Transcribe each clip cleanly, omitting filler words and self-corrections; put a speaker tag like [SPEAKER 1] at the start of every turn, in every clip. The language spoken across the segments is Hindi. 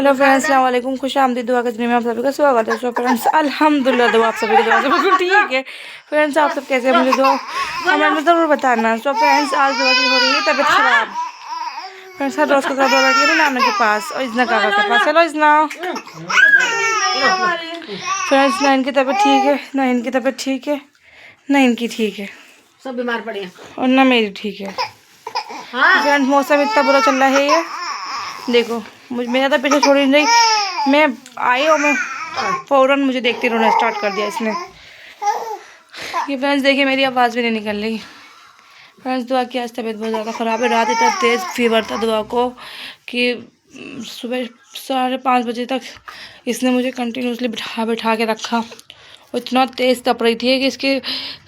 [SPEAKER 1] हेलो फ्रेंड्स, अस्सलाम वालेकुम। खुश आमदीद दुआ के में आप सभी का स्वागत है। सो फ्रेंड्स, अल्हम्दुलिल्लाह दुआ आप सभी की दुआ से बिल्कुल ठीक है। फ्रेंड्स, आप सब कैसे हैं मुझे दुआ कमेंट में ज़रूर बताना। सो फ्रेंड्स, आज दुआ की हो रही है तबीयत ख़राब। फ्रेंड्स, हर रोज़ का दुआ बैठी है नाना के पास और इजना काका के पास। हेलो इजना। फ्रेंड्स, ना इनकी तबीयत ठीक है, ना इनकी तबीयत ठीक है, ना इनकी ठीक है,
[SPEAKER 2] सब बीमार पड़े हैं
[SPEAKER 1] और ना मेरी ठीक है। फ्रेंड्स, मौसम इतना बुरा चल रहा है। ये देखो, मेरा तो पीछे छोड़ी नहीं रही। मैं आई और मैं फ़ौरन मुझे देखते रोना स्टार्ट कर दिया इसने। ये फ्रेंड्स देखिए, मेरी आवाज़ भी नहीं निकल रही। फ्रेंड्स, दुआ की आज तबीयत बहुत ज़्यादा ख़राब है। रात इतना तेज़ फीवर था दुआ को कि सुबह 5:30 बजे तक इसने मुझे कंटिन्यूसली बिठा के रखा। और इतना तेज़ तप रही थी कि इसके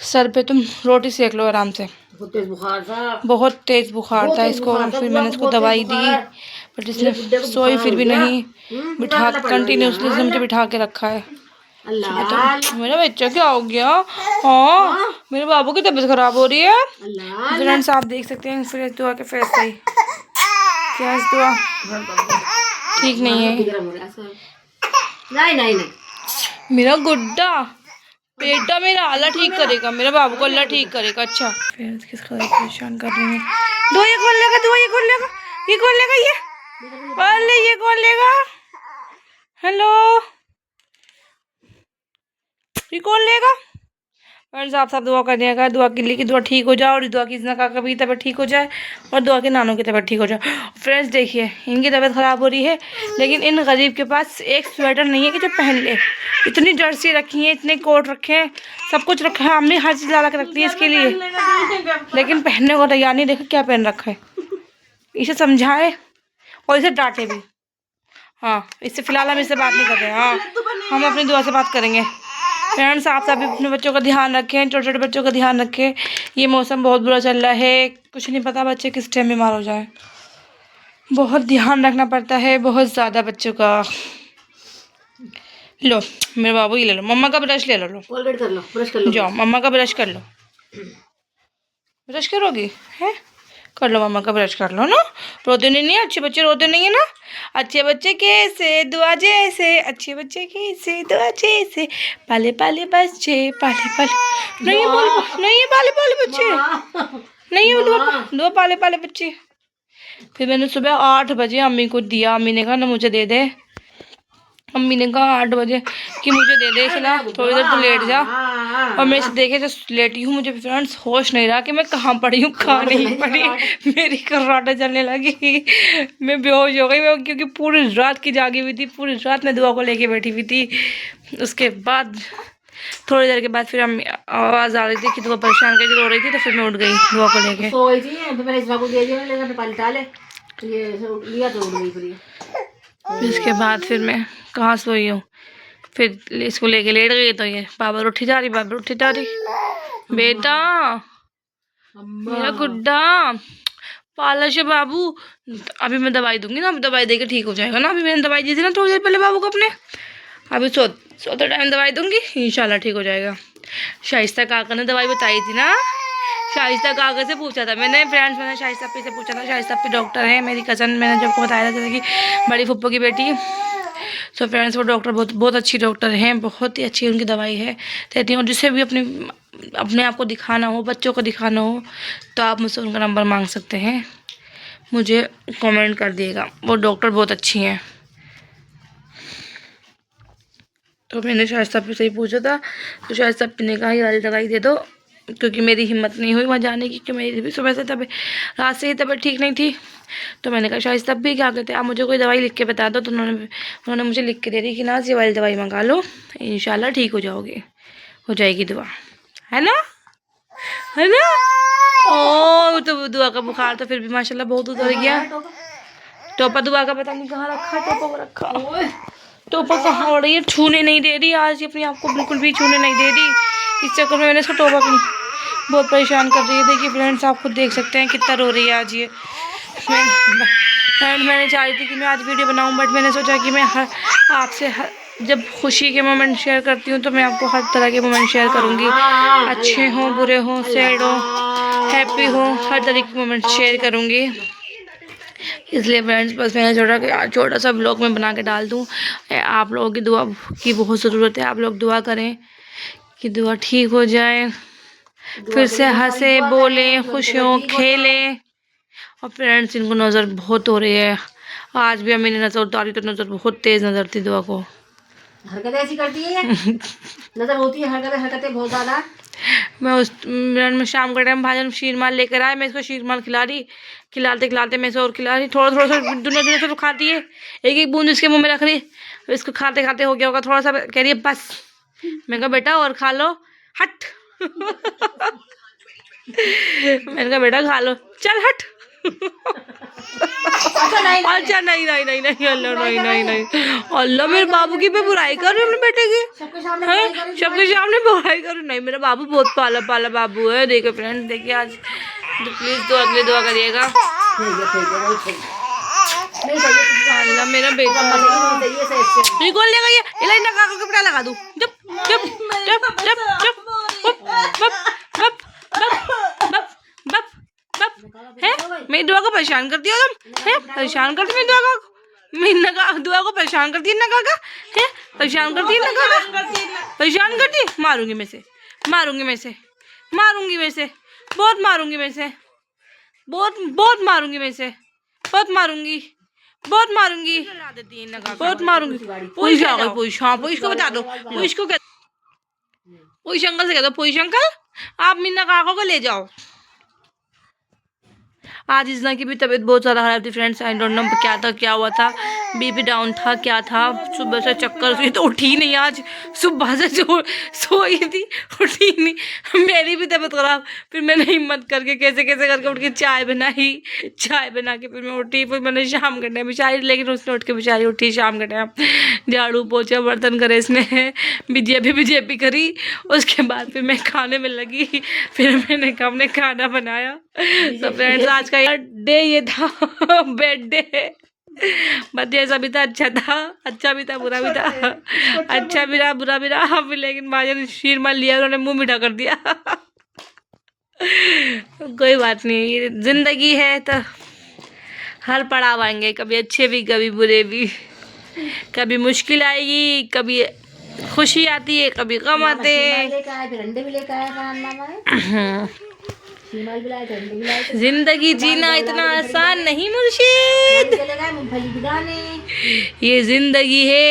[SPEAKER 1] सर पे तुम रोटी सेक लो आराम से।
[SPEAKER 2] बहुत तेज बुखार था,
[SPEAKER 1] बहुत तेज़ बुखार था इसको। फिर मैंने इसको दवाई दी, बट इसने सोई फिर भी नहीं। बिठा कंटिन्यूसली इसने मुझे बिठा के रखा है। तो मेरा बच्चा क्या हो गया? हाँ, मेरे बाबू की तबीयत खराब हो रही है। फ्रेंड्स, आप देख सकते हैं फिर दुआ के फेस से क्या दुआ ठीक नहीं है।
[SPEAKER 2] नहीं
[SPEAKER 1] मेरा गुड्डा बेटा मेरा अल्लाह ठीक करेगा, मेरे बाबू को अल्लाह ठीक करेगा। अच्छा फ्रेंड्स, किस कदर परेशान कर रही है। दो ये खोल लेगा, दो ये खोल लेगा, ये खोल लेगा, ये खोल लेगा। हेलो, ये खोल लेगा। फ्रेंड्स, आप सब दुआ करिएगा, दुआ के लिए कि दुआ ठीक हो जाए और दुआ की इजना का भी तबीयत ठीक हो जाए और दुआ के नानों की तबीयत ठीक हो जाए। फ्रेंड्स देखिए, इनकी तबीयत ख़राब हो रही है, लेकिन इन गरीब के पास एक स्वेटर नहीं है कि जो पहन ले। इतनी जर्सी रखी है, इतने कोट रखे हैं, सब कुछ रखा है। अम्मी हर चीज़ ला के रखती है इसके लिए, लेकिन पहनने को तैयार नहीं। देखो क्या पहन रखा है। इसे समझाए और इसे डांटे भी। हाँ, इससे फ़िलहाल हम इससे बात नहीं कर रहे हैं। हाँ, हम अपनी दुआ से बात करेंगे। फ्रेंड्स, आप सभी अपने बच्चों का ध्यान रखें, छोटे छोटे बच्चों का ध्यान रखें। ये मौसम बहुत बुरा चल रहा है, कुछ नहीं पता बच्चे किस टाइम बीमार हो जाए। बहुत ध्यान रखना पड़ता है, बहुत ज़्यादा बच्चों का। लो मेरे बाबू, ये ले लो, मम्मा का ब्रश ले लो।
[SPEAKER 2] कोलगेट कर लो, ब्रश कर लो।
[SPEAKER 1] जाओ, मम्मा का ब्रश कर लो। ब्रश करोगी? है, कर लो, मम्मा का ब्रश कर लो ना। रोते नहीं है, अच्छे बच्चे रोते नहीं है ना। अच्छे बच्चे कैसे दुआ जैसे, अच्छे बच्चे कैसे दुआ जैसे, पाले पाले बच्चे, पाले पाले नहीं नहीं पाले पाले बच्चे नहीं है, दो पाले पाले बच्चे। फिर मैंने सुबह 8 बजे अम्मी को दिया। अम्मी ने कहा ना मुझे दे दे। अम्मी ने कहा 8 बजे कि मुझे दे दे, खिला थोड़ी देर तो लेट जा। और मैं इसे देखे जो लेटी हूँ, मुझे फ्रेंड्स होश नहीं रहा कि मैं कहाँ पड़ी हूँ कहाँ नहीं पड़ी। मेरी कर्राटे चलने लगी, मैं बेहोश हो गई। मैं क्योंकि पूरी रात की जागी हुई थी, पूरी रात मैं दुआ को लेके बैठी हुई थी। उसके बाद थोड़ी देर के बाद फिर अम्मी आवाज़ आ रही थी कि दुआ परेशान करके रो रही थी, तो फिर मैं उठ गई दुआ को लेके।
[SPEAKER 2] सो गई थी, फिर मैंने इसको दे दिया, लेकिन पानी डाले ये लिया तो उड़ गई फिर।
[SPEAKER 1] इसके बाद फिर मैं कहाँ सोई हूँ, फिर इसको लेके लेट गई। तो ये बाबर उठी जा रही, बाबर उठी जा रही। बेटा मेरा गुड्डा पालश है बाबू। अभी मैं दवाई दूंगी ना, अभी दवाई देके ठीक हो जाएगा ना। अभी मैंने दवाई दी थी ना थोड़ी देर पहले बाबू को अपने। अभी सोते टाइम दवाई दूंगी, इंशाल्लाह ठीक हो जाएगा। शाइस्ता काका ने दवाई बताई थी ना, शाइस्ता काका से पूछा था मैंने। फ्रेंड्स, मैंने शाइस्ता पी से पूछा था। शाइस्ता पी डॉक्टर है, मेरी कज़न, मैंने जब को बताया था कि बड़ी फुप्पो की बेटी। सो फ्रेंड्स, वो डॉक्टर बहुत अच्छी डॉक्टर हैं, बहुत ही अच्छी उनकी दवाई है कहती हैं। और जिसे भी अपने आप को दिखाना हो, बच्चों को दिखाना हो, तो आप मुझसे उनका नंबर मांग सकते हैं, मुझे कमेंट कर दिएगा। वो डॉक्टर बहुत अच्छी हैं। तो मैंने शाइस्ता पी से ही पूछा था, तो शाइस्ता पी ने कहा ये वाली दवाई दे दो, क्योंकि मेरी हिम्मत नहीं हुई वहाँ जाने की, कि मेरी भी सुबह से रात से ही तबीयत ठीक नहीं थी। तो मैंने कहा शायद तब भी क्या कहते हैं, आप मुझे कोई दवाई लिख के बता दो। तो उन्होंने मुझे लिख के दे दी कि ना ये वाली दवाई मंगा लो, इंशाल्लाह ठीक हो जाओगे, हो जाएगी दुआ, है ना, है ना। ओ तो दुआ का बुखार तो फिर भी माशाल्लाह बहुत उतर गया। टोपा दुआ का पता नहीं कहाँ रखा, टोपा को रखा, टोपा कहाँ हो रही है, छूने नहीं दे रही आज, अपने आप को बिल्कुल भी छूने नहीं दे रही। इस चक्कर में मैंने इसको टोपा को बहुत परेशान कर रही है। देखिए फ्रेंड्स, आप खुद देख सकते हैं कितना रो रही है आज ये। मैंने चाह रही थी कि मैं आज वीडियो बनाऊं, बट मैंने सोचा कि मैं आपसे जब खुशी के मोमेंट शेयर करती हूं, तो मैं आपको हर तरह के मोमेंट शेयर करूंगी। अच्छे हों, बुरे हों, सैड हों, हैप्पी हों, हर तरह के मोमेंट शेयर करूंगी। इसलिए फ्रेंड्स बस मैंने छोटा सा ब्लॉग में बना के डाल दूँ। आप लोगों की दुआ की बहुत ज़रूरत है। आप लोग दुआ करें कि दुआ ठीक हो जाए, फिर से हंसे बोले, खुश हों, खेलें। और फ्रेंड्स इनको नज़र बहुत हो रही है। आज भी अम्मी ने नज़र उतारी तो नज़र बहुत तेज़ नज़र थी दुआ को।
[SPEAKER 2] हरकतें ऐसी करती है ये। नजर होती है, हरकतें बहुत ज्यादा।
[SPEAKER 1] मैं शाम के टाइम भाजन शीरमाल लेकर आए, मैं इसको शीरमाल खिला रही, खिलाते खिलाते मैं इसे और खिला रही, थोड़ा थोड़ा सा दुनिया से तो खाती है, एक एक बूंद इसके मुंह में रख रही। इसको खाते खाते हो गया होगा थोड़ा सा, कह रही है बस। मैं कहा बेटा और खा लो, हट। मैंने कहा बेटा खा लो, चल हट। अच्छा नहीं नहीं नहीं नहीं अल्लाह नहीं नहीं नहीं अल्लाह, मेरे बाबू की मैं बुराई कर रही हूँ अपने बेटे की, सबके सामने बुराई कर रही हूँ। नहीं मेरा बाबू बहुत पाला पाला बाबू है। देखो फ्रेंड, देखिए आज तो प्लीज तो अगली दुआ करिएगा। अल्लाह मेरा बेटा ये कौन लेगा, ये इलाज ना काका के पटा लगा दूं। जब जब जब जब जब है मेरी दुआ को परेशान करती हो तुम, है परेशान करती मेरी दुआ को, मेरी दुआ को परेशान करती है ना काका, है परेशान करती है ना काका, परेशान करती है। मारूंगी मैं से, मारूंगी मैं से, मारूंगी मैं से, बहुत मारूंगी मैं से, बहुत बहुत मारूंगी मैं से, बहुत मारूंगी, बहुत मारूंगी, बहुत मारूंगी। पुलिस आ गई, पुलिस, हाँ पुलिस को बता दो, पुलिस को पुलिस अंकल से कह दो, पुलिस अंकल आप मीना काका को ले जाओ। आज इजना की भी तबीयत बहुत ज़्यादा खराब थी फ्रेंड्स। आई डोंट नो क्या था, क्या हुआ था, बीपी डाउन था, क्या था। सुबह से चक्कर हुई तो उठी नहीं, आज सुबह से जो सोई थी उठी नहीं। मेरी भी तबीयत खराब, फिर मैंने हिम्मत करके कैसे कैसे करके उठ के चाय बनाई, चाय बना के फिर मैं उठी। फिर मैंने शाम के टाइम चाय, लेकिन उसने उठ के बेचारी उठी शाम के टाइम, झाड़ू पोछा बर्तन करे इसने, बीजेपी करी। उसके बाद फिर मैं खाने में लगी, फिर मैंने हमने खाना बनाया। तो फ्रेंड्स आज का डे ये था, बेड डे। बट ऐसा भी था, अच्छा था, अच्छा भी था, बुरा भी था, अच्छा भी रहा, बुरा भी रहा। लेकिन भाई ने शीरमाल लिया, उन्होंने मुंह मीठा कर दिया। कोई बात नहीं, ये जिंदगी है तो हर पड़ाव आएंगे, कभी अच्छे भी कभी बुरे भी, कभी मुश्किल आएगी, कभी खुशी आती है, कभी गम आते हैं। जिंदगी जीना इतना आसान नहीं मुर्शिद, ये जिंदगी है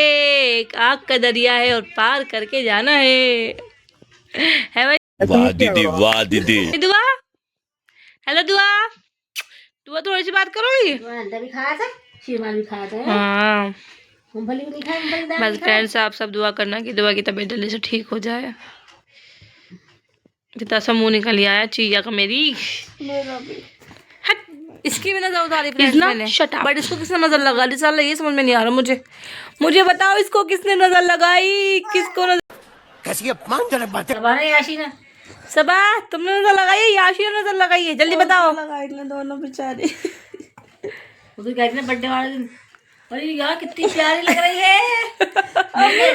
[SPEAKER 1] एक आग का दरिया है और पार करके जाना है भाई।
[SPEAKER 3] वाह दीदी, वाह दीदी।
[SPEAKER 1] दुआ, हेलो दुआ, दुआ थोड़ी सी बात करोगी?
[SPEAKER 2] अंडा भी खाया था, शीरमाल भी खाया था।
[SPEAKER 1] हाँ
[SPEAKER 2] मूंगफली भी नहीं खाया।
[SPEAKER 1] बस फ्रेंड्स आप सब दुआ करना कि दुआ की तबीयत जल्दी से ठीक हो जाए। कितना सा मुँह निकल आया चीजा का मेरी, हट। इसकी भी नजर उतारी मैंने, बट इसको किसने नजर लगा ली साला, ये समझ में नहीं आ रहा मुझे बताओ इसको किसने नजर लगाई, किसको नजर,
[SPEAKER 3] कैसी अपमानजनक बातें।
[SPEAKER 1] सबा तुमने नजर लगाई, याशी ने नजर लगाई है, जल्दी बताओ।
[SPEAKER 2] लगाई ना दोनों बेचारे। उधर गए थे ना बर्थडे वाले दिन, अरे यार कितनी प्यारी लग रही है।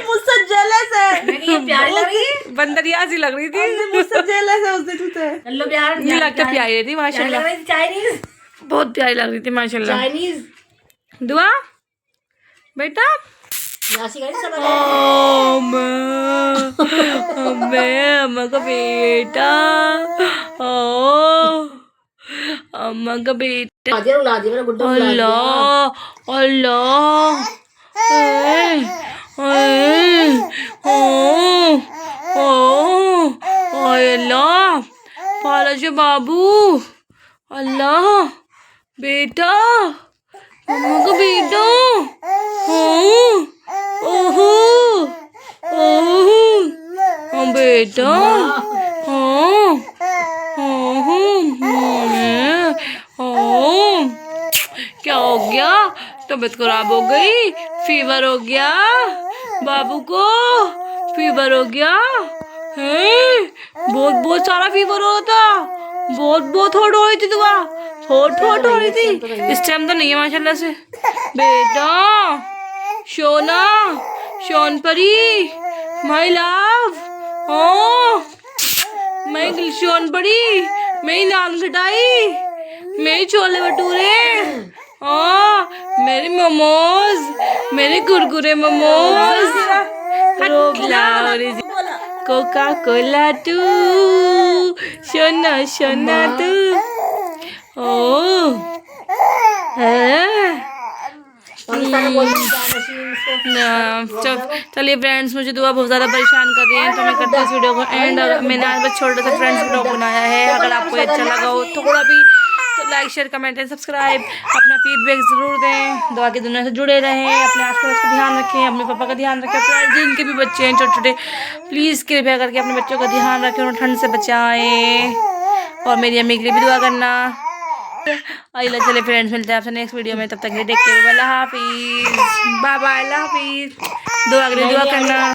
[SPEAKER 2] मुझसे जेलस है, ये प्यारी लग रही है,
[SPEAKER 1] बंदरिया सी लग रही थी,
[SPEAKER 2] मुझसे जेलस है उस दिन से। हेलो प्यार,
[SPEAKER 1] मुझे लगता है प्यारी थी माशाल्लाह,
[SPEAKER 2] चाइनीज
[SPEAKER 1] बहुत प्यारी लग रही थी माशाल्लाह।
[SPEAKER 2] चाइनीज
[SPEAKER 1] दुआ बेटा, अम्मा का बेटा, अम्मा का बेटा, अल्लाह अल्लाह, अल्लाह पाला बाबू, अल्लाह बेटा, अम्मा का बेटा, ओहो ओहो बेटा, क्या हो गया, तबीयत खराब हो गई, फीवर हो गया बाबू को, फीवर हो गया है, बहुत बहुत सारा फीवर हो रहा था, बहुत बहुत होट हो रही थी, दुआ होट हो रही थी। इस टाइम तो नहीं है माशाल्लाह से। बेटा शोना, शोनपरी, माय लव, ओ मैं शोनपरी, मेरी नान खटाई, मेरी छोले भटूरे, मेरी मोमोज, मेरे कुरकुरे मोमोज। कोका कोला तू, सोना सोना तू। ओ चलिए फ्रेंड्स, मुझे दुआ बहुत ज़्यादा परेशान कर रही है, तो मैं करती हूँ इस वीडियो को एंड। मैंने आज बस छोटा सा फ्रेंड्स ब्लॉग बनाया है। अगर आपको अच्छा लगा हो थोड़ा भी तो like share comment and subscribe. अपना फीडबैक ज़रूर दें। दुआ की दुनिया से जुड़े रहें। अपने आस पास का ध्यान रखें, अपने पापा का ध्यान रखें। अपने जिनके भी बच्चे हैं छोटे छोटे, प्लीज़ कृपया करके अपने बच्चों का ध्यान रखें, उन्हें ठंड से बचाएँ। और मेरी अम्मी के लिए भी दुआ करना। आइए चले फ्रेंड्स, मिलते हैं आपसे नेक्स्ट वीडियो में। तब तक के लिए टेक केयर, अल्लाह हाफिज़, बाय बाय, अल्लाह हाफिज़। दुआ करना।